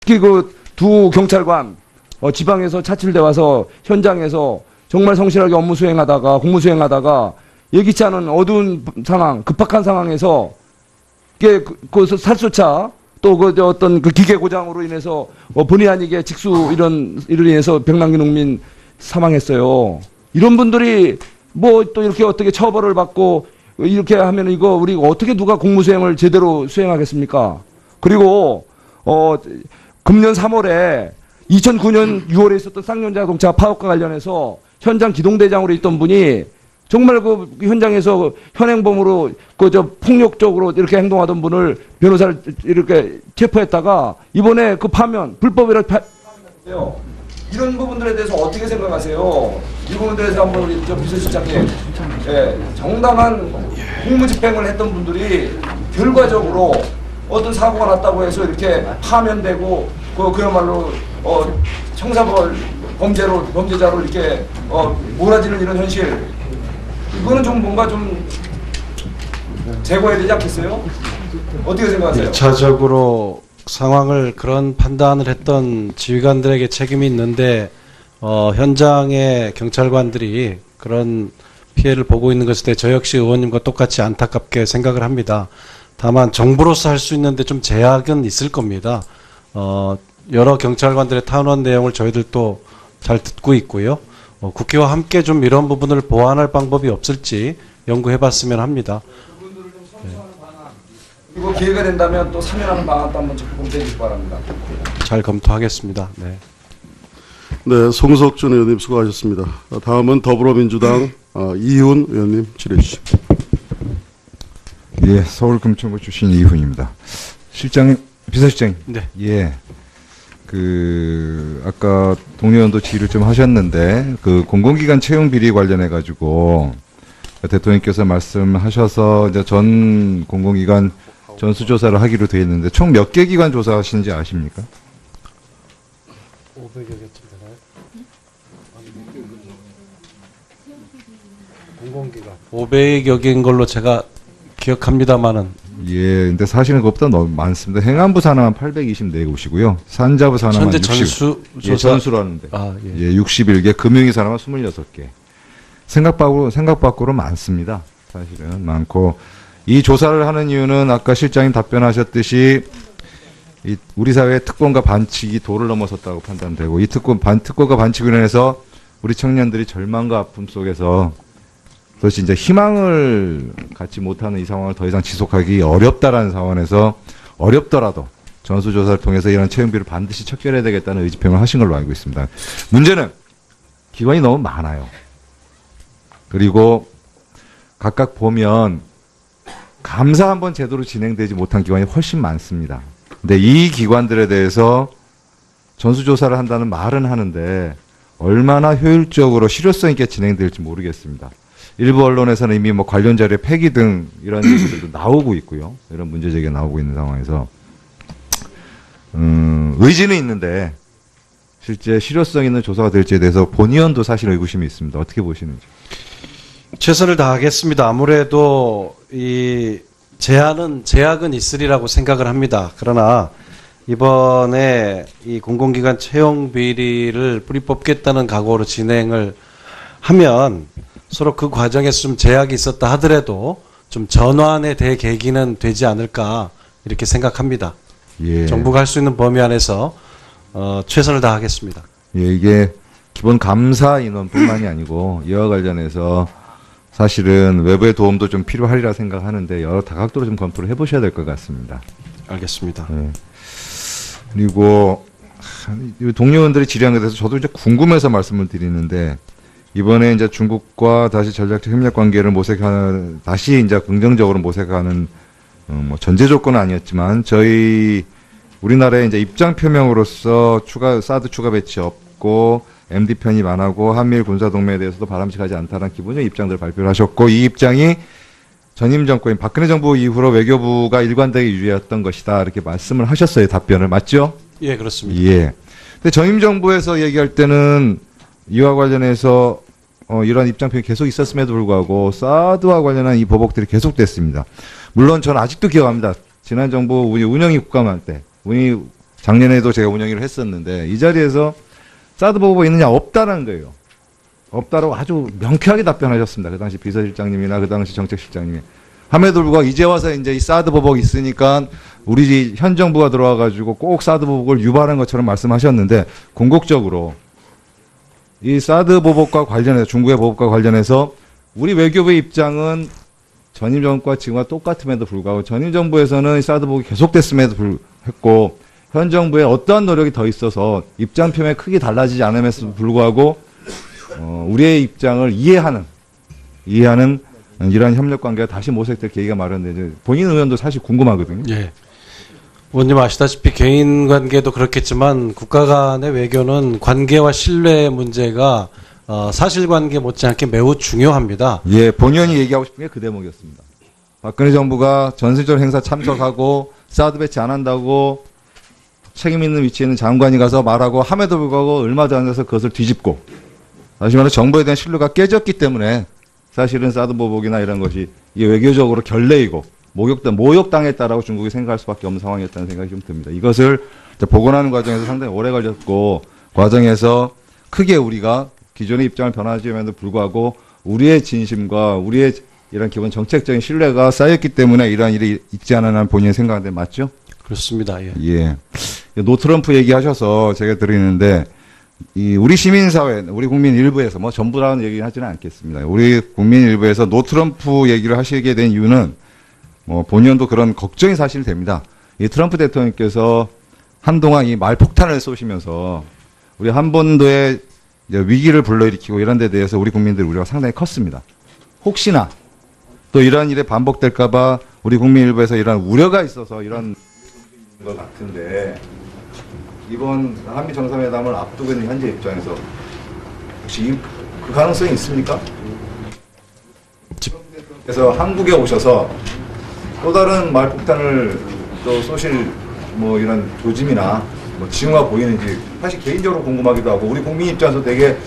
특히 그 두 경찰관 지방에서 차출돼 와서 현장에서 정말 성실하게 업무 수행하다가 공무 수행하다가 예기치 않은 어두운 상황, 급박한 상황에서 그 살수차 또 그 어떤 그 기계 고장으로 인해서 본의 아니게 직수 이로 인해서 백남기 농민 사망했어요. 이런 분들이 뭐 또 이렇게 어떻게 처벌을 받고 이렇게 하면 이거 우리가 어떻게 누가 공무 수행을 제대로 수행하겠습니까? 그리고 금년 3월에 2009년 6월에 있었던 쌍용자동차 파업과 관련해서 현장 기동대장으로 있던 분이 정말 그 현장에서 현행범으로 폭력적으로 이렇게 행동하던 분을 변호사를 이렇게 체포했다가 이번에 그 파면 불법이라고 파면했어요. 이런 부분들에 대해서 어떻게 생각하세요? 이 부분들에 대해서 한번 우리 비서실장님, 정당한 공무집행을 했던 분들이 결과적으로 어떤 사고가 났다고 해서 이렇게 파면되고 그야말로 형사벌 범죄자로 이렇게 몰아지는 이런 현실, 이거는 좀 뭔가 좀 제거해야 되지 않겠어요? 어떻게 생각하세요? 1차적으로 상황을 그런 판단을 했던 지휘관들에게 책임이 있는데 현장의 경찰관들이 그런 피해를 보고 있는 것에 대해 저 역시 의원님과 똑같이 안타깝게 생각을 합니다. 다만 정부로서 할 수 있는데 좀 제약은 있을 겁니다. 여러 경찰관들의 탄원 내용을 저희들도 잘 듣고 있고요. 국회와 함께 좀 이런 부분을 보완할 방법이 없을지 연구해봤으면 합니다. 그리고 기회가 된다면 또 사면하는 방안도 한번 적극 검토해 주시기 바랍니다. 잘 검토하겠습니다. 네. 네, 송석준 의원님 수고하셨습니다. 다음은 더불어민주당 이훈 의원님 질의해 주십시오. 예, 서울 금천구 출신 이훈입니다. 실장님, 비서실장님. 네. 예. 아까 동료 의원도 질의를 좀 하셨는데, 공공기관 채용 비리 관련해가지고, 대통령께서 말씀하셔서, 이제 전 공공기관 전수조사를 하기로 되어 있는데, 총 몇 개 기관 조사하시는지 아십니까? 500여 개쯤 되나요? 공공기관. 500여 개인 걸로 제가 기억합니다만은. 예, 근데 사실은 그것보다 너무 많습니다. 행안부 산하만 824곳이고요. 산자부 산하만 현재 60. 전수 조사. 예, 전수로 하는데. 예. 예, 61개, 금융위 산하만 26개. 생각 밖으로 많습니다. 사실은 많고, 이 조사를 하는 이유는 아까 실장님 답변하셨듯이 우리 사회의 특권과 반칙이 도를 넘어섰다고 판단되고, 이 특권과 반칙으로 인해서 우리 청년들이 절망과 아픔 속에서 그것이 이제 희망을 갖지 못하는 이 상황을 더 이상 지속하기 어렵다라는 상황에서 어렵더라도 전수조사를 통해서 이런 채용비를 반드시 척결해야 되겠다는 의지표명을 하신 걸로 알고 있습니다. 문제는 기관이 너무 많아요. 그리고 각각 보면 감사 한번 제대로 진행되지 못한 기관이 훨씬 많습니다. 근데 이 기관들에 대해서 전수조사를 한다는 말은 하는데 얼마나 효율적으로 실효성 있게 진행될지 모르겠습니다. 일부 언론에서는 이미 뭐 관련 자료 폐기 등 이런 얘기들도 나오고 있고요. 이런 문제 제기가 나오고 있는 상황에서 의지는 있는데 실제 실효성 있는 조사가 될지에 대해서 본 의원도 사실 의구심이 있습니다. 어떻게 보시는지. 최선을 다하겠습니다. 아무래도 이 제약은 있으리라고 생각을 합니다. 그러나 이번에 이 공공기관 채용 비리를 뿌리 뽑겠다는 각오로 진행을 하면 서로 그 과정에서 좀 제약이 있었다 하더라도 좀 전환의 대계기는 되지 않을까 이렇게 생각합니다. 예. 정부가 할 수 있는 범위 안에서 최선을 다하겠습니다. 예, 이게 기본 감사 인원뿐만이 아니고 이와 관련해서 사실은 외부의 도움도 좀 필요하리라 생각하는데 여러 다각도로 좀 검토를 해보셔야 될 것 같습니다. 알겠습니다. 예. 그리고 동료 의원들이 질의한 것에 대해서 저도 이제 궁금해서 말씀을 드리는데 이번에 이제 중국과 다시 전략적 협력 관계를 모색하는, 다시 이제 긍정적으로 모색하는, 뭐 전제 조건은 아니었지만, 우리나라의 이제 입장 표명으로서 사드 추가 배치 없고, MD 편입 안 하고, 한미일 군사동맹에 대해서도 바람직하지 않다는 기본적인 입장들을 발표를 하셨고, 이 입장이 전임 정권인 박근혜 정부 이후로 외교부가 일관되게 유지했던 것이다. 이렇게 말씀을 하셨어요. 답변을. 맞죠? 예, 그렇습니다. 예. 근데 전임 정부에서 얘기할 때는 이와 관련해서 이런 입장표현이 계속 있었음에도 불구하고 사드와 관련한 이 보복들이 계속됐습니다. 물론 저는 아직도 기억합니다. 지난 정부 운영위 국감할 때, 작년에도 제가 운영위를 했었는데 이 자리에서 사드 보고가 있느냐 없다라는 거예요. 없다라고 아주 명쾌하게 답변하셨습니다. 그 당시 비서실장님이나 그 당시 정책실장님이. 함에도 불구하고 이제 와서 이제 이 사드 보복 있으니까 우리 현 정부가 들어와가지고 꼭 사드 보복을 유발한 것처럼 말씀하셨는데 궁극적으로 이 사드 보복과 관련해서 중국의 보복과 관련해서 우리 외교부의 입장은 전임 정부와 지금과 똑같음에도 불구하고 전임 정부에서는 사드 보복이 계속됐음에도 불구하고 현 정부의 어떠한 노력이 더 있어서 입장 표명이 크게 달라지지 않음에도 불구하고 우리의 입장을 이해하는 이러한 협력 관계가 다시 모색될 계기가 마련되죠. 본인 의원도 사실 궁금하거든요. 예. 의원님 아시다시피 개인 관계도 그렇겠지만 국가 간의 외교는 관계와 신뢰 문제가 사실관계 못지않게 매우 중요합니다. 예, 본의원이 얘기하고 싶은 게 그 대목이었습니다. 박근혜 정부가 전술적 행사 참석하고 사드 배치 안 한다고 책임 있는 위치에 있는 장관이 가서 말하고 함에도 불구하고 얼마 전에서 그것을 뒤집고 다시 말해 정부에 대한 신뢰가 깨졌기 때문에 사실은 사드 보복이나 이런 것이 이게 외교적으로 결례이고 모욕당했다라고 중국이 생각할 수밖에 없는 상황이었다는 생각이 좀 듭니다. 이것을 복원하는 과정에서 상당히 오래 걸렸고 과정에서 크게 우리가 기존의 입장을 변화하지에도 불구하고 우리의 진심과 우리의 이런 기본 정책적인 신뢰가 쌓였기 때문에 이러한 일이 있지 않았나 본인이 생각하는데 맞죠? 그렇습니다. 예. 예. 노 트럼프 얘기하셔서 제가 드리는데 우리 시민사회, 우리 국민 일부에서 뭐 전부라는 얘기는 하지는 않겠습니다. 우리 국민 일부에서 노 트럼프 얘기를 하시게 된 이유는 본의원도 그런 걱정이 사실 됩니다. 이 트럼프 대통령께서 한동안 이 말폭탄을 쏘시면서 우리 한반도에 위기를 불러일으키고 이런 데 대해서 우리 국민들 우려가 상당히 컸습니다. 혹시나 또 이러한 일에 반복될까봐 우리 국민 일부에서 이런 우려가 있어서 이런 것 같은데 이번 한미 정상회담을 앞두고 있는 현재 입장에서 혹시 그 가능성이 있습니까? 그래서 한국에 오셔서 또 다른 말폭탄을 또 쏘실 이런 조짐이나 징후가 보이는지 사실 개인적으로 궁금하기도 하고 우리 국민 입장에서 되게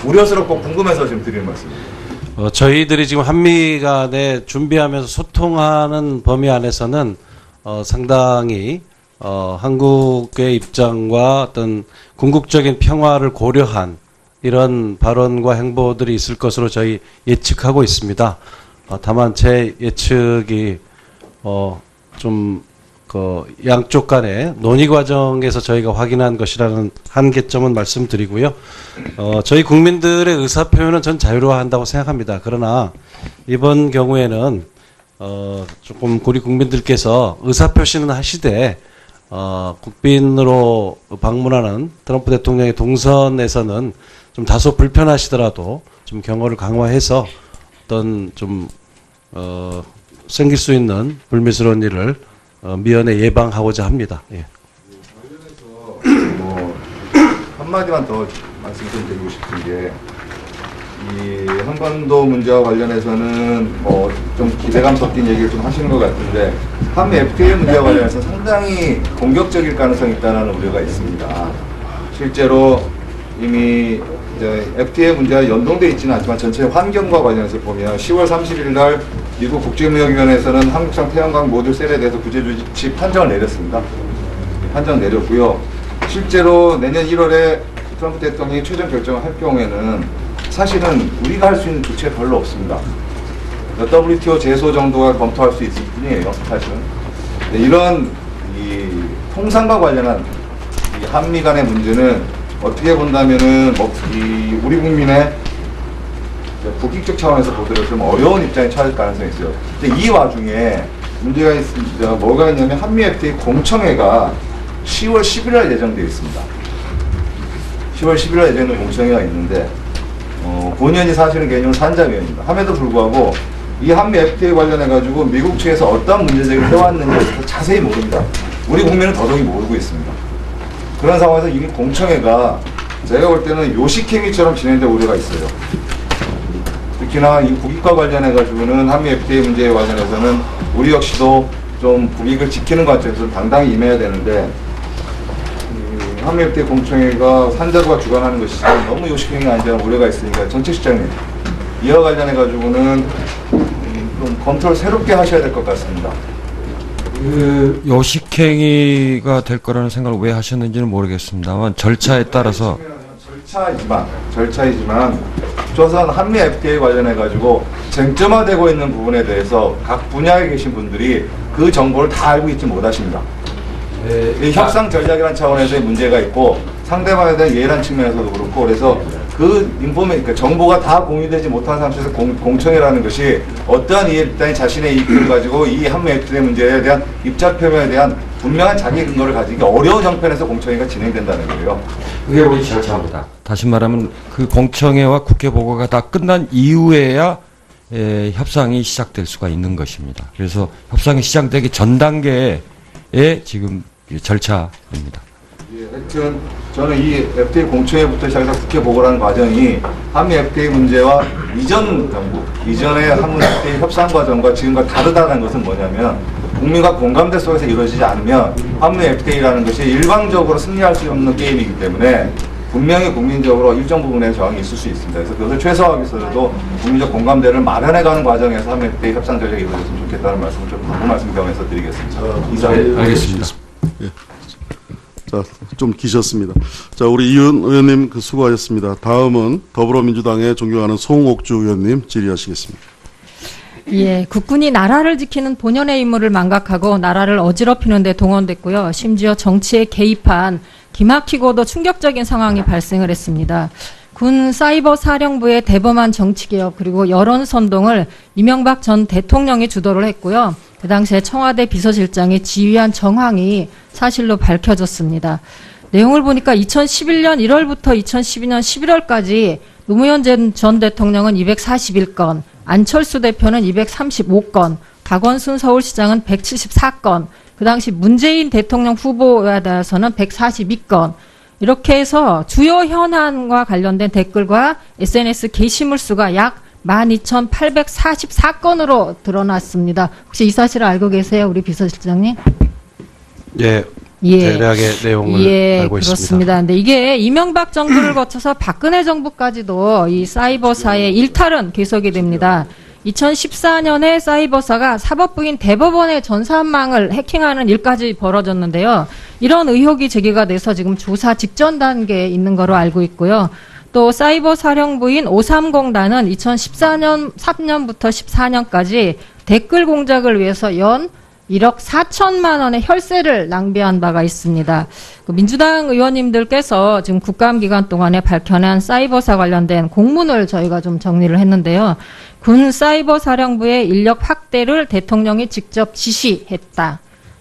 우려스럽고 궁금해서 지금 드리는 말씀입니다. 저희들이 지금 한미 간에 준비하면서 소통하는 범위 안에서는 상당히 한국의 입장과 어떤 궁극적인 평화를 고려한 이런 발언과 행보들이 있을 것으로 저희 예측하고 있습니다. 다만 제 예측이 양쪽 간의 논의 과정에서 저희가 확인한 것이라는 한계점은 말씀드리고요. 저희 국민들의 의사표현은 전 자유로워한다고 생각합니다. 그러나 이번 경우에는 조금 우리 국민들께서 의사표시는 하시되 국빈으로 방문하는 트럼프 대통령의 동선에서는 좀 다소 불편하시더라도 좀 경호를 강화해서 어떤 생길 수 있는 불미스러운 일을 미연에 예방하고자 합니다. 예. 관련해서 한마디만 더 말씀 좀 드리고 싶은 게 이 한반도 문제와 관련해서는 좀 기대감 섞인 얘기를 좀 하시는 것 같은데 한미 FTA 문제와 관련해서 상당히 공격적일 가능성이 있다는 우려가 있습니다. 실제로 이미 FTA 문제와 연동되어 있지는 않지만 전체 환경과 관련해서 보면 10월 30일 날 미국 국제무역위원회에서는 한국산 태양광 모듈 셀에 대해서 구제조치 판정을 내렸습니다. 판정 내렸고요. 실제로 내년 1월에 트럼프 대통령이 최종 결정을 할 경우에는 사실은 우리가 할 수 있는 조치가 별로 없습니다. WTO 제소 정도가 검토할 수 있을 뿐이에요, 사실은. 이런 통상과 관련한 이 한미 간의 문제는 어떻게 본다면은 우리 국민의 국익적 차원에서 보더라도 좀 어려운 입장에 처할 가능성이 있어요. 근데 이 와중에 문제가 있습니다. 뭐가 있냐면 한미 FTA 공청회가 10월 11일 예정되어 있습니다. 10월 11일 예정된 공청회가 있는데 본연이 사실은 개인적으로 산자위원입니다. 함에도 불구하고 이 한미 FTA 관련해가지고 미국 측에서 어떤 문제제기를 해왔는지 자세히 모릅니다. 우리 국민은 더더욱 모르고 있습니다. 그런 상황에서 이미 공청회가 제가 볼 때는 요식행위처럼 진행될 우려가 있어요. 특히나 이 국익과 관련해가지고는 한미 FTA 문제에 관련해서는 우리 역시도 좀 국익을 지키는 관점에서 당당히 임해야 되는데 한미 FTA 공청회가 산자부가 주관하는 것이 너무 요식행위 아니냐는 우려가 있으니까 정책실장님 이와 관련해가지고는 좀 검토를 새롭게 하셔야 될 것 같습니다. 그 요식행위가 될 거라는 생각을 왜 하셨는지는 모르겠습니다만 절차에 따라서 절차이지만 조선 한미 FTA 관련해 가지고 쟁점화되고 있는 부분에 대해서 각 분야에 계신 분들이 그 정보를 다 알고 있지 못하십니다. 이 협상 전략이라는 차원에서의 문제가 있고 상대방에 대한 예란 측면에서도 그렇고 그래서 그 정보가 다 공유되지 못한 상태에서 공청회라는 것이 어떠한 이해단이 자신의 이익을 가지고 이 한미 FTA 문제에 대한 입장 표명에 대한 분명한 자기 근거를 가지기 어려운 형편에서 공청회가 진행된다는 거예요. 그게 우리 절차입니다. 다시 말하면 그 공청회와 국회 보고가 다 끝난 이후에야 협상이 시작될 수가 있는 것입니다. 그래서 협상이 시작되기 전 단계에 지금 절차입니다. 하여튼 저는 이 FTA 공청회부터 시작해서 국회 보고라는 과정이 한미 FTA 문제와 이전 정부, 이전의 한미 FTA 협상 과정과 지금과 다르다는 것은 뭐냐면 국민과 공감대 속에서 이루어지지 않으면 한미 FTA라는 것이 일방적으로 승리할 수 없는 게임이기 때문에 분명히 국민적으로 일정 부분의 저항이 있을 수 있습니다. 그래서 그것을 최소화하기 위해서도 국민적 공감대를 마련해가는 과정에서 한미 FTA 협상 전략이 이루어졌으면 좋겠다는 말씀을 좀 방금 말씀 겸해서 드리겠습니다. 이상. 알겠습니다. 예. 자, 좀 기셨습니다. 자, 우리 이윤 의원님 수고하셨습니다. 다음은 더불어민주당의 존경하는 송옥주 의원님 질의하시겠습니다. 예, 국군이 나라를 지키는 본연의 임무를 망각하고 나라를 어지럽히는 데 동원됐고요. 심지어 정치에 개입한 기막히고도 충격적인 상황이 발생을 했습니다. 군 사이버 사령부의 대범한 정치개혁 그리고 여론선동을 이명박 전 대통령이 주도를 했고요. 그 당시에 청와대 비서실장이 지휘한 정황이 사실로 밝혀졌습니다. 내용을 보니까 2011년 1월부터 2012년 11월까지 노무현 전 대통령은 241건, 안철수 대표는 235건, 박원순 서울시장은 174건, 그 당시 문재인 대통령 후보에 대해서는 142건, 이렇게 해서 주요 현안과 관련된 댓글과 SNS 게시물 수가 약 12,844건으로 드러났습니다. 혹시 이 사실을 알고 계세요, 우리 비서실장님? 예, 예. 대략의 내용을 알고 있습니다. 그렇습니다. 근데 이게 이명박 정부를 거쳐서 박근혜 정부까지도 이 사이버사의 일탈은 계속이 됩니다. 2014년에 사이버사가 사법부인 대법원의 전산망을 해킹하는 일까지 벌어졌는데요. 이런 의혹이 제기가 돼서 지금 조사 직전 단계에 있는 거로 알고 있고요. 또 사이버 사령부인 530단은 2014년 3년부터 14년까지 댓글 공작을 위해서 연 1억 4천만 원의 혈세를 낭비한 바가 있습니다. 민주당 의원님들께서 지금 국감 기간 동안에 밝혀낸 사이버사 관련된 공문을 저희가 좀 정리를 했는데요. 군 사이버 사령부의 인력 확대를 대통령이 직접 지시했다.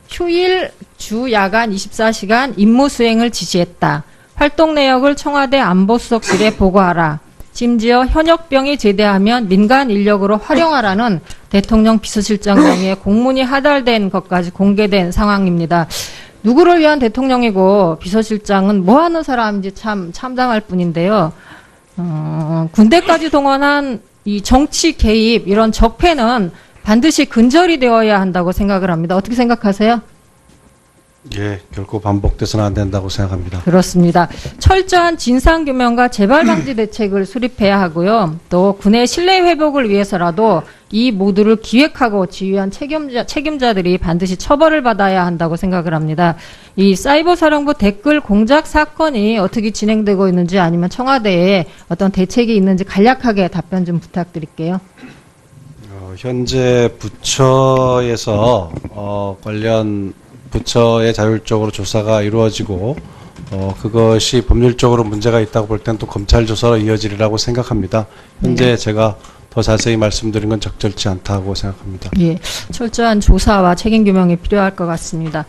휴일, 주, 야간 24시간 임무 수행을 지시했다. 활동 내역을 청와대 안보수석실에 보고하라. 심지어 현역병이 제대하면 민간 인력으로 활용하라는 대통령 비서실장 명의의 공문이 하달된 것까지 공개된 상황입니다. 누구를 위한 대통령이고 비서실장은 뭐 하는 사람인지 참 참담할 뿐인데요. 군대까지 동원한 이 정치 개입, 이런 적폐는 반드시 근절이 되어야 한다고 생각을 합니다. 어떻게 생각하세요? 예, 결코 반복돼서는 안 된다고 생각합니다. 그렇습니다. 철저한 진상규명과 재발방지 대책을 수립해야 하고요. 또 군의 신뢰 회복을 위해서라도 이 모두를 기획하고 지휘한 책임자들이 반드시 처벌을 받아야 한다고 생각을 합니다. 이 사이버 사령부 댓글 공작 사건이 어떻게 진행되고 있는지 아니면 청와대에 어떤 대책이 있는지 간략하게 답변 좀 부탁드릴게요. 현재 부처에서 관련 부처의 자율적으로 조사가 이루어지고 그것이 법률적으로 문제가 있다고 볼 땐 또 검찰 조사로 이어지리라고 생각합니다. 현재 제가 더 자세히 말씀드린 건 적절치 않다고 생각합니다. 예, 철저한 조사와 책임 규명이 필요할 것 같습니다.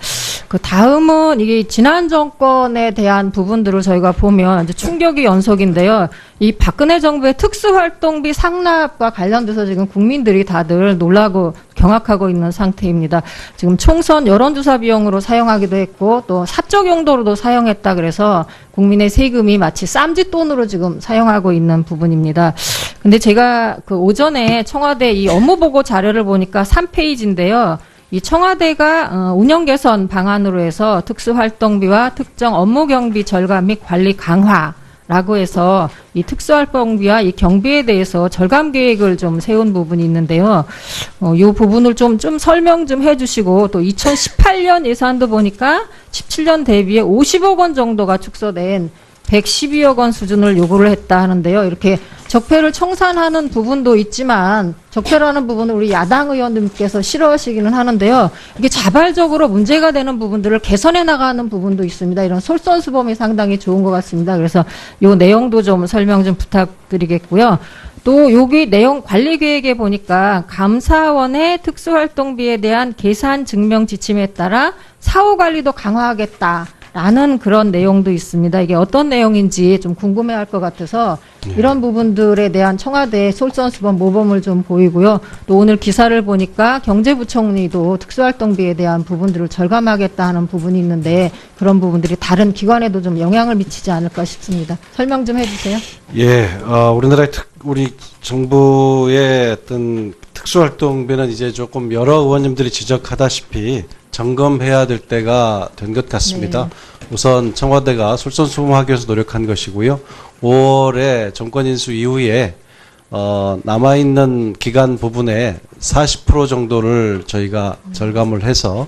그 다음은 이게 지난 정권에 대한 부분들을 저희가 보면 이제 충격이 연속인데요. 이 박근혜 정부의 특수활동비 상납과 관련돼서 지금 국민들이 다들 놀라고 경악하고 있는 상태입니다. 지금 총선 여론조사 비용으로 사용하기도 했고 또 사적 용도로도 사용했다 그래서 국민의 세금이 마치 쌈짓돈으로 지금 사용하고 있는 부분입니다. 근데 제가 그 오전에 청와대 이 업무보고 자료를 보니까 3페이지인데요. 이 청와대가 운영 개선 방안으로 해서 특수활동비와 특정 업무 경비 절감 및 관리 강화라는 라고 해서 이 특수활동비와 이 경비에 대해서 절감 계획을 좀 세운 부분이 있는데요. 이 부분을 좀 설명 좀 해주시고 또 2018년 예산도 보니까 17년 대비에 50억 원 정도가 축소된 112억 원 수준을 요구를 했다 하는데요. 이렇게 적폐를 청산하는 부분도 있지만 적폐라는 부분을 우리 야당 의원님께서 싫어하시기는 하는데요. 이게 자발적으로 문제가 되는 부분들을 개선해 나가는 부분도 있습니다. 이런 솔선수범이 상당히 좋은 것 같습니다. 그래서 요 내용도 좀 설명 좀 부탁드리겠고요. 또 여기 내용 관리 계획에 보니까 감사원의 특수활동비에 대한 계산 증명 지침에 따라 사후 관리도 강화하겠다. 라는 그런 내용도 있습니다. 이게 어떤 내용인지 좀 궁금해할 것 같아서 이런 부분들에 대한 청와대의 솔선수범 모범을 좀 보이고요. 또 오늘 기사를 보니까 경제부총리도 특수활동비에 대한 부분들을 절감하겠다 하는 부분이 있는데 그런 부분들이 다른 기관에도 좀 영향을 미치지 않을까 싶습니다. 설명 좀 해주세요. 예, 우리 정부의 어떤 특수활동비는 이제 조금 여러 의원님들이 지적하다시피 점검해야 될 때가 된 것 같습니다. 우선 청와대가 솔선수범하기 위해서 노력한 것이고요. 5월에 정권 인수 이후에 남아있는 기간 부분에 40% 정도를 저희가 절감을 해서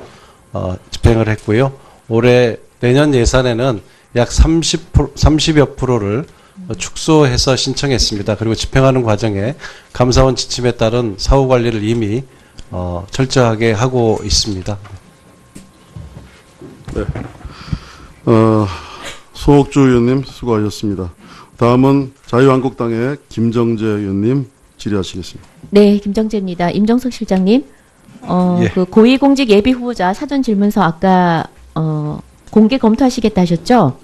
집행을 했고요. 올해 내년 예산에는 약 30여 프로를 축소해서 신청했습니다. 그리고 집행하는 과정에 감사원 지침에 따른 사후 관리를 이미 철저하게 하고 있습니다. 네. 송옥주 의원님 수고하셨습니다. 다음은 자유한국당의 김정재 의원님 질의하시겠습니다. 네, 김정재입니다. 임정석 실장님, 예. 그 고위공직 예비 후보자 사전 질문서 아까 공개 검토하시겠다 하셨죠?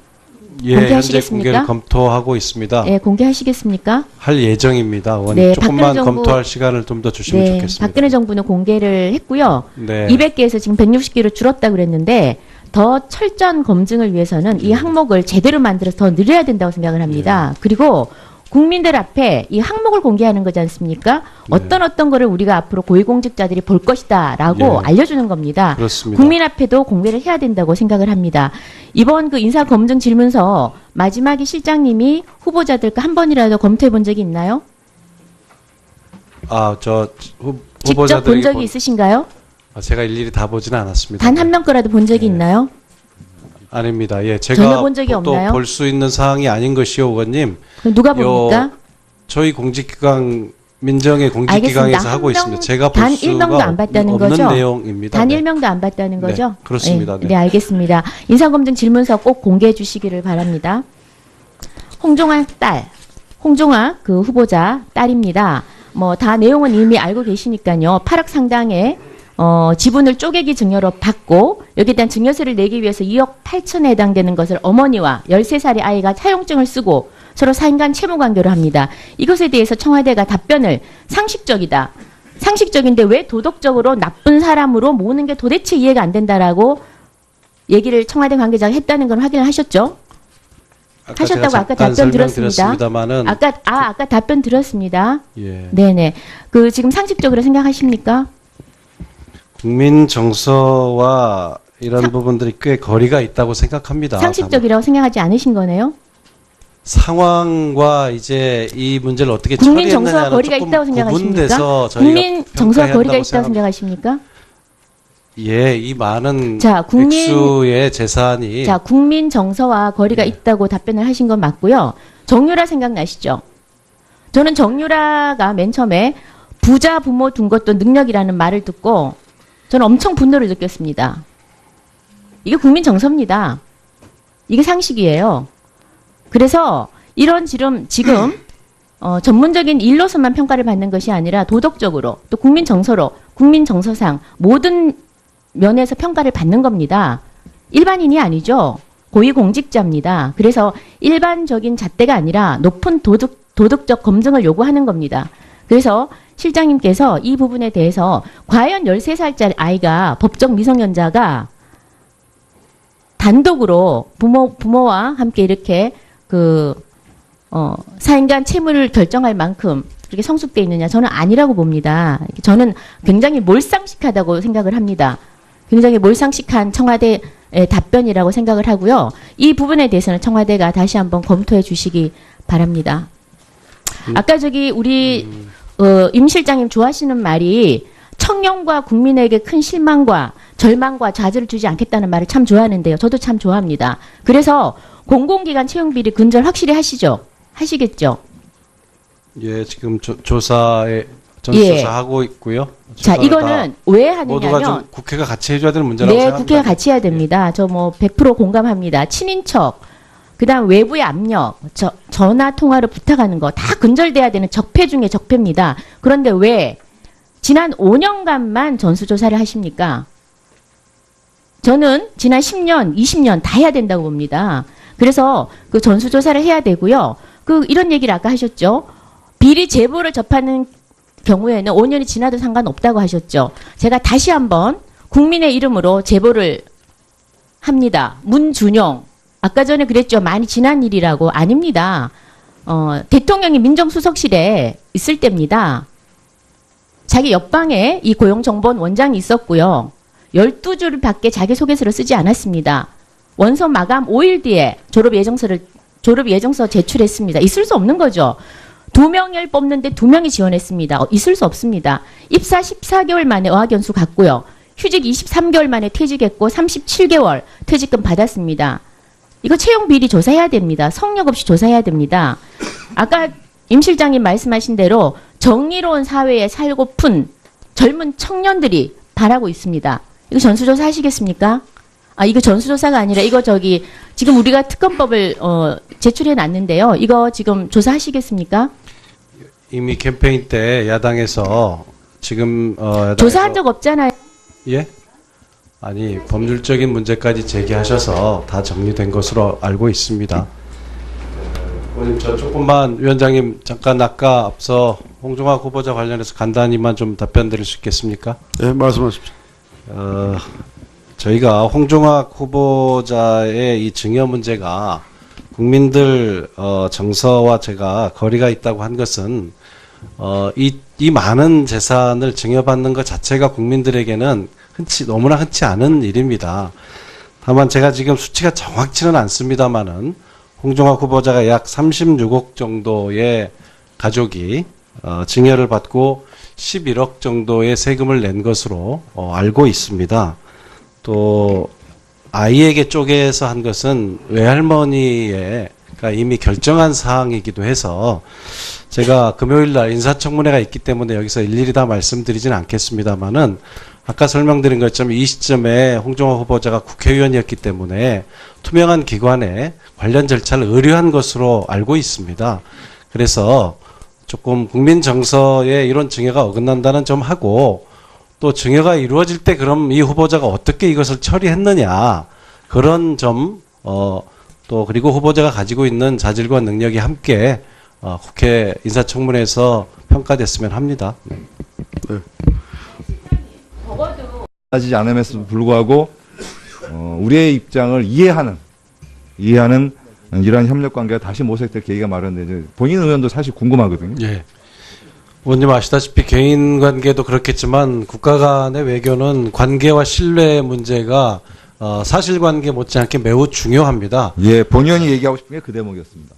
예, 현재 공개하시겠습니까? 공개를 검토하고 있습니다. 네, 공개하시겠습니까? 할 예정입니다. 의원님. 네, 조금만 박근혜 정부- 검토할 시간을 좀 더 주시면 네, 좋겠습니다. 박근혜 정부는 공개를 했고요. 네. 200개에서 지금 160개로 줄었다 그랬는데 더 철저한 검증을 위해서는 이 항목을 제대로 만들어서 더 늘려야 된다고 생각을 합니다. 그리고 국민들 앞에 이 항목을 공개하는 거지 않습니까? 어떤 거를 우리가 앞으로 고위공직자들이 볼 것이다라고 예. 알려주는 겁니다. 그렇습니다. 국민 앞에도 공개를 해야 된다고 생각을 합니다. 이번 그 인사검증 질문서 마지막에 실장님이 후보자들과 한 번이라도 검토해 본 적이 있나요? 직접 본 후보자들에게 적이 있으신가요? 제가 일일이 다 보지는 않았습니다. 단 한 명 거라도 본 적이 있나요? 아닙니다. 예, 전혀 제가 본 적이 없나요? 또 볼 수 있는 사항이 아닌 것이요, 의원님. 그럼 누가 봅니까? 저희 공직기관 민정의 공직기관에서 알겠습니다. 하고 한 있습니다. 명, 제가 볼 단 수가 1명도 안 봤다는 없는 거죠? 내용입니다. 단 네. 1명도 안 봤다는 네, 거죠? 그렇습니다. 네, 네. 알겠습니다. 인사검증 질문서 꼭 공개해 주시기를 바랍니다. 홍종아 딸, 홍종아 그 후보자 딸입니다. 뭐 다 내용은 이미 알고 계시니까요. 8억 상당의 지분을 쪼개기 증여로 받고 여기에 대한 증여세를 내기 위해서 2억 8천에 해당되는 것을 어머니와 13살의 아이가 차용증을 쓰고 서로 사인간 채무 관계를 합니다. 이것에 대해서 청와대가 답변을 상식적이다. 상식적인데 왜 도덕적으로 나쁜 사람으로 모으는 게 도대체 이해가 안 된다라고 얘기를 청와대 관계자가 했다는 건 확인을 하셨죠? 하셨다고 아까 답변 들었습니다. 아까 답변 들었습니다. 예. 네네. 그 지금 상식적으로 생각하십니까? 국민 정서와 이런 부분들이 꽤 거리가 있다고 생각합니다. 상식적이라고 생각하지 않으신 거네요? 상황과 이제 이 문제를 어떻게 국민 정서와 처리했느냐는 거리가 조금 있다고 생각하십니까? 구분돼서 저희가 국민 정서와 평가해야 거리가 한다고 있다고 생각하십니까? 예, 이 많은 자, 액수의 재산이 자, 국민 정서와 거리가 있다고 답변을 하신 건 맞고요. 정유라 생각나시죠? 저는 정유라가 맨 처음에 부자 부모 둔 것도 능력이라는 말을 듣고 저는 엄청 분노를 느꼈습니다. 이게 국민 정서입니다. 이게 상식이에요. 그래서 이런 지금 전문적인 일로서만 평가를 받는 것이 아니라 도덕적으로 또 국민 정서로 국민 정서상 모든 면에서 평가를 받는 겁니다. 일반인이 아니죠. 고위공직자입니다. 그래서 일반적인 잣대가 아니라 높은 도덕적 검증을 요구하는 겁니다. 그래서 실장님께서 이 부분에 대해서 과연 13살짜리 아이가 법적 미성년자가 단독으로 부모와 함께 이렇게 사인간 채무를 결정할 만큼 그렇게 성숙돼 있느냐? 저는 아니라고 봅니다. 저는 굉장히 몰상식하다고 생각을 합니다. 굉장히 몰상식한 청와대 답변이라고 생각을 하고요. 이 부분에 대해서는 청와대가 다시 한번 검토해 주시기 바랍니다. 아까 저기 우리 임 실장님 좋아하시는 말이 청년과 국민에게 큰 실망과 절망과 좌절을 주지 않겠다는 말을 참 좋아하는데요. 저도 참 좋아합니다. 그래서 공공기관 채용 비리 근절 확실히 하시죠? 하시겠죠? 예, 지금 전수조사하고 있고요. 자, 조사를 이거는 왜 모두가 좀 하느냐면 국회가 같이 해줘야 되는 문제라고 네, 생각합니다. 국회가 같이 해야 됩니다. 저 뭐 100% 공감합니다. 친인척, 그다음 외부의 압력, 전화 통화를 부탁하는 거 다 근절돼야 되는 적폐 중에 적폐입니다. 그런데 왜 지난 5년간만 전수조사를 하십니까? 저는 지난 10년, 20년 다 해야 된다고 봅니다. 그래서 그 전수조사를 해야 되고요. 이런 얘기를 아까 하셨죠. 비리 제보를 접하는 경우에는 5년이 지나도 상관없다고 하셨죠. 제가 다시 한번 국민의 이름으로 제보를 합니다. 문준용. 아까 전에 그랬죠. 많이 지난 일이라고. 아닙니다. 대통령이 민정수석실에 있을 때입니다. 자기 옆방에 이 고용정보원 원장이 있었고요. 12줄 밖에 자기소개서를 쓰지 않았습니다. 원서 마감 5일 뒤에 졸업 예정서 제출했습니다. 있을 수 없는 거죠. 2명을 뽑는데 2명이 지원했습니다. 있을 수 없습니다. 입사 14개월 만에 어학연수 갔고요. 휴직 23개월 만에 퇴직했고 37개월 퇴직금 받았습니다. 이거 채용 비리 조사해야 됩니다. 성역 없이 조사해야 됩니다. 아까 임 실장님 말씀하신 대로 정의로운 사회에 살고픈 젊은 청년들이 바라고 있습니다. 이거 전수조사 하시겠습니까? 이거 전수조사가 아니라 이거 지금 우리가 특검법을 제출해 놨는데요. 이거 지금 조사하시겠습니까? 이미 캠페인 때 야당에서 지금 조사한 적 없잖아요. 예? 아니, 법률적인 문제까지 제기하셔서 다 정리된 것으로 알고 있습니다. 의원님, 저 조금만 위원장님 잠깐 아까 앞서 홍종학 후보자 관련해서 간단히만 좀 답변 드릴 수 있겠습니까? 네, 말씀하십시오. 저희가 홍종학 후보자의 이 증여 문제가 국민들 정서와 제가 거리가 있다고 한 것은 이 많은 재산을 증여받는 것 자체가 국민들에게는 너무나 흔치 않은 일입니다. 다만 제가 지금 수치가 정확치는 않습니다만은 홍종학 후보자가 약 36억 정도의 가족이 증여를 받고 11억 정도의 세금을 낸 것으로 알고 있습니다. 또 아이에게 쪼개서 한 것은 외할머니가 이미 결정한 사항이기도 해서 제가 금요일 날 인사청문회가 있기 때문에 여기서 일일이 다 말씀드리진 않겠습니다만은 아까 설명드린 것처럼 이 시점에 홍종학 후보자가 국회의원이었기 때문에 투명한 기관에 관련 절차를 의뢰한 것으로 알고 있습니다. 그래서 조금 국민 정서에 이런 증여가 어긋난다는 점하고 또 증여가 이루어질 때 그럼 이 후보자가 어떻게 이것을 처리했느냐 그런 점 또 그리고 후보자가 가지고 있는 자질과 능력이 함께 국회 인사청문회에서 평가됐으면 합니다. 네. 하지 않음에도 불구하고 우리의 입장을 이해하는 이러한 협력 관계가 다시 모색될 계기가 마련되죠. 본인 의원도 사실 궁금하거든요. 예. 의원님 아시다시피 개인 관계도 그렇겠지만 국가 간의 외교는 관계와 신뢰 문제가 사실관계 못지않게 매우 중요합니다. 예, 본의원이 얘기하고 싶은 게 그 대목이었습니다.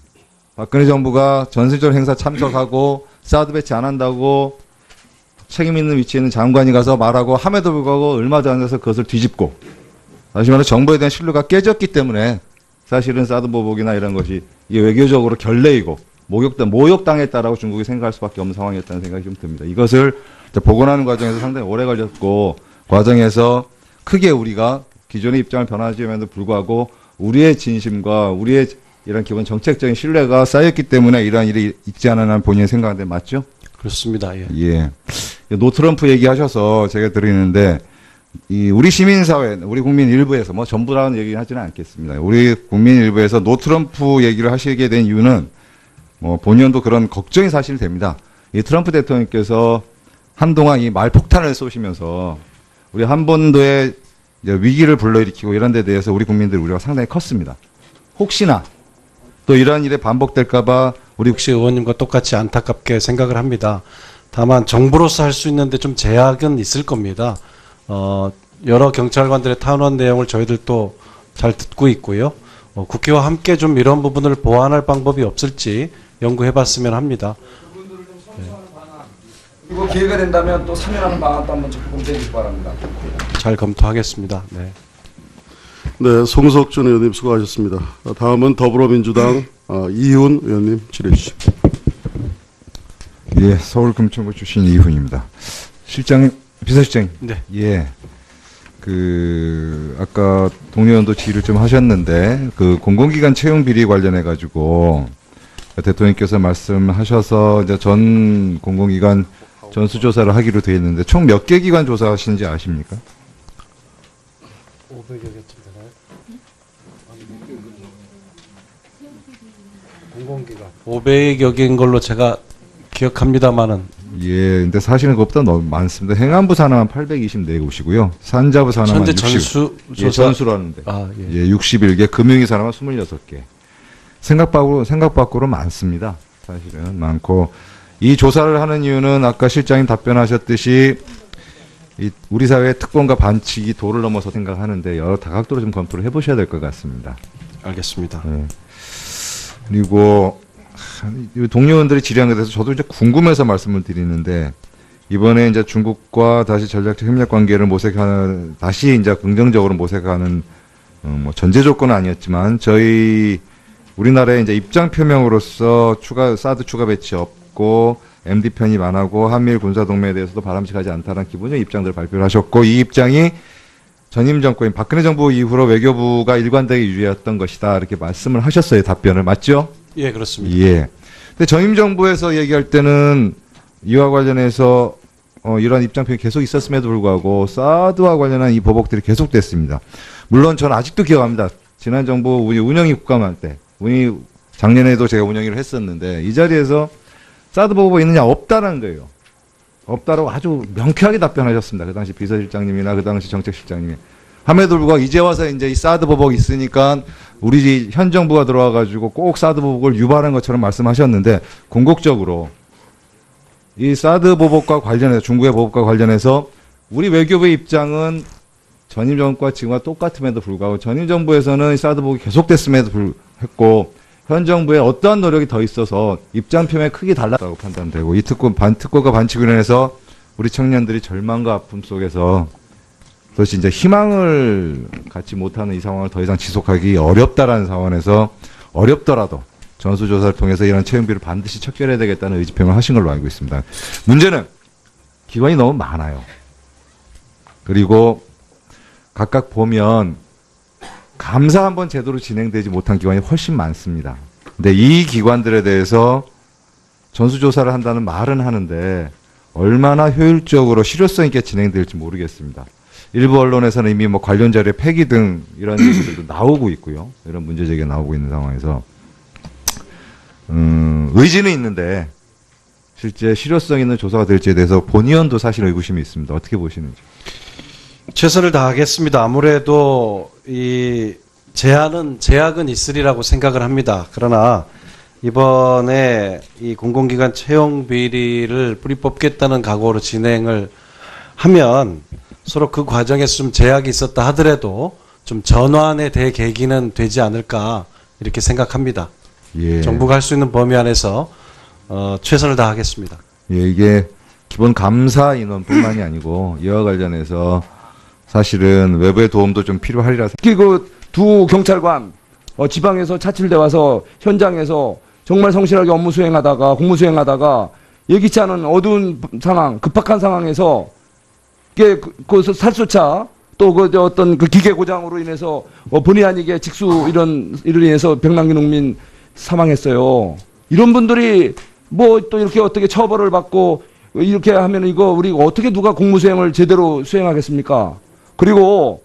박근혜 정부가 전술전 행사 참석하고 사드 배치 안 한다고 책임 있는 위치에 있는 장관이 가서 말하고 함에도 불구하고 얼마 전에서 그것을 뒤집고 다시 말해 정부에 대한 신뢰가 깨졌기 때문에 사실은 사드 보복이나 이런 것이 이게 외교적으로 결례이고 모욕당했다라고 중국이 생각할 수밖에 없는 상황이었다는 생각이 좀 듭니다. 이것을 복원하는 과정에서 상당히 오래 걸렸고 과정에서 크게 우리가 기존의 입장을 변화하지에도 불구하고 우리의 진심과 우리의 이런 기본 정책적인 신뢰가 쌓였기 때문에 이러한 일이 있지 않았나 본인이 생각하는데 맞죠? 그렇습니다. 예. 예. 노트럼프 얘기하셔서 제가 드리는데 우리 시민사회, 우리 국민 일부에서 뭐 전부라는 얘기는 하지는 않겠습니다. 우리 국민 일부에서 노트럼프 얘기를 하시게 된 이유는 본연도 그런 걱정이 사실 됩니다. 이 트럼프 대통령께서 한동안 이 말폭탄을 쏘시면서 우리 한반도에 위기를 불러일으키고 이런 데 대해서 우리 국민들 우려가 상당히 컸습니다. 혹시나 또 이러한 일에 반복될까봐 우리 혹시 의원님과 똑같이 안타깝게 생각을 합니다. 다만 정부로서 할 수 있는데 좀 제약은 있을 겁니다. 여러 경찰관들의 탄원 내용을 저희들도 잘 듣고 있고요. 국회와 함께 좀 이런 부분을 보완할 방법이 없을지 연구해봤으면 합니다. 그리고 기회가 된다면 또 사면하는 방안도 한번 적극 검토해 주시기 바랍니다. 잘 검토하겠습니다. 네. 네, 송석준 의원님 수고하셨습니다. 다음은 더불어민주당 이훈 의원님 질의해 주십시오. 예, 서울금천구 출신 이훈입니다. 실장님, 비서실장님. 네. 예. 아까 동료원도 질의를 좀 하셨는데, 공공기관 채용 비리 관련해가지고, 대통령께서 말씀하셔서, 이제 전 공공기관 전수조사를 하기로 되어 있는데, 총 몇 개 기관 조사하시는지 아십니까? 500여 개쯤 되나요? 공공기관. 500여 개인 걸로 제가 기억합니다만은. 예, 근데 사실은 그것보다 너무 많습니다. 행안부 산하만 824곳이고요. 산자부 산하만 현재 60. 전수 예, 전수로 하는데. 예. 예, 61개, 금융위 산하만 26개. 생각 밖으로 많습니다. 사실은 많고. 이 조사를 하는 이유는 아까 실장님 답변하셨듯이 우리 사회의 특권과 반칙이 도를 넘어서 생각하는데 여러 다각도로 좀 검토를 해보셔야 될 것 같습니다. 알겠습니다. 예. 그리고 동료원들이 질의한 것에 대해서 저도 이제 궁금해서 말씀을 드리는데 이번에 이제 중국과 다시 전략적 협력 관계를 모색하는 다시 이제 긍정적으로 모색하는 뭐 전제 조건은 아니었지만 저희 우리나라의 이제 입장 표명으로서 사드 추가 배치 없고 MD 편입 안 하고 한미일 군사 동맹에 대해서도 바람직하지 않다는 기본적 입장들을 발표를 하셨고 이 입장이 전임 정권인 박근혜 정부 이후로 외교부가 일관되게 유지했던 것이다 이렇게 말씀을 하셨어요. 답변을 맞죠? 예, 그렇습니다. 예. 근데 전임 정부에서 얘기할 때는 이와 관련해서 이런 입장 표현이 계속 있었음에도 불구하고 사드와 관련한 이 보복들이 계속됐습니다. 물론 저는 아직도 기억합니다. 지난 정부 운영위 국감할 때 작년에도 제가 운영위를 했었는데 이 자리에서 사드 보복이 있느냐 없다라는 거예요. 없다라고 아주 명쾌하게 답변하셨습니다. 그 당시 비서실장님이나 그 당시 정책실장님이. 함에도 불구하고 이제 와서 이제 이 사드 보복이 있으니까 우리 현 정부가 들어와가지고 꼭 사드 보복을 유발한 것처럼 말씀하셨는데 궁극적으로 이 사드 보복과 관련해서 중국의 보복과 관련해서 우리 외교부의 입장은 전임 정부와 지금과 똑같음에도 불구하고 전임 정부에서는 사드 보복이 계속됐음에도 불구하고 현 정부의 어떠한 노력이 더 있어서 입장 표명이 크게 달랐다고 판단되고 이 특권과 반칙으로 인해서 우리 청년들이 절망과 아픔 속에서 그것이 이제 희망을 갖지 못하는 이 상황을 더 이상 지속하기 어렵다라는 상황에서 어렵더라도 전수조사를 통해서 이런 채용비를 반드시 척결해야 되겠다는 의지표명을 하신 걸로 알고 있습니다. 문제는 기관이 너무 많아요. 그리고 각각 보면 감사 한번 제대로 진행되지 못한 기관이 훨씬 많습니다. 근데 이 기관들에 대해서 전수조사를 한다는 말은 하는데 얼마나 효율적으로 실효성 있게 진행될지 모르겠습니다. 일부 언론에서는 이미 뭐 관련 자료 폐기 등 이런 얘기들도 나오고 있고요. 이런 문제 제기가 나오고 있는 상황에서 의지는 있는데 실제 실효성 있는 조사가 될지에 대해서 본의원도 사실 의구심이 있습니다. 어떻게 보시는지. 최선을 다하겠습니다. 아무래도 이 제약은 있으리라고 생각을 합니다. 그러나 이번에 이 공공기관 채용 비리를 뿌리 뽑겠다는 각오로 진행을 하면 서로 그 과정에서 좀 제약이 있었다 하더라도 좀 전환의 대계기는 되지 않을까 이렇게 생각합니다. 예. 정부가 할 수 있는 범위 안에서 최선을 다하겠습니다. 예, 이게 기본 감사 인원뿐만이 아니고 이와 관련해서 사실은 외부의 도움도 좀 필요하리라. 특히 그 두 경찰관 지방에서 차출돼 와서 현장에서 정말 성실하게 업무 수행하다가 공무 수행하다가 예기치 않은 어두운 상황, 급박한 상황에서 이게 그 살수차 또 그 어떤 그 기계 고장으로 인해서 본의 아니게 직수 이로 인해서 백남기 농민 사망했어요. 이런 분들이 뭐 또 이렇게 어떻게 처벌을 받고 이렇게 하면 이거 우리 어떻게 누가 공무 수행을 제대로 수행하겠습니까? 그리고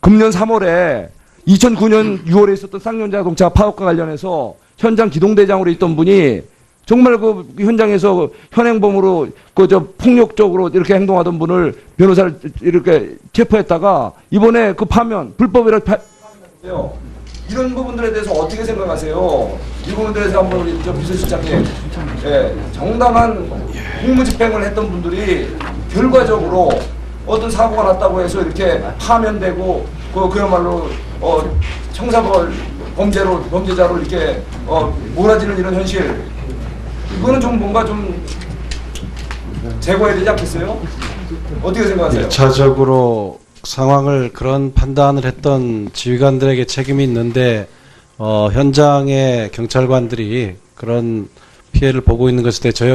금년 3월에 2009년 6월에 있었던 쌍용자동차 파업과 관련해서 현장 기동대장으로 있던 분이 정말 그 현장에서 현행범으로 폭력적으로 이렇게 행동하던 분을 변호사를 이렇게 체포했다가 이번에 그 파면 불법이라고 파면했어요. 이런 부분들에 대해서 어떻게 생각하세요? 이 부분들에 대해서 한번 우리 비서실장님, 정당한 공무집행을 했던 분들이 결과적으로 어떤 사고가 났다고 해서 이렇게 파면되고 그야말로 범죄자로 이렇게 몰아지는 이런 현실, 이거는 좀 뭔가 좀 제거해야 되지 않겠어요? 어떻게 생각하세요? 1차적으로 상황을 그런 판단을 했던 지휘관들에게 책임이 있는데 현장의 경찰관들이 그런 피해를 보고 있는 것에 대해 저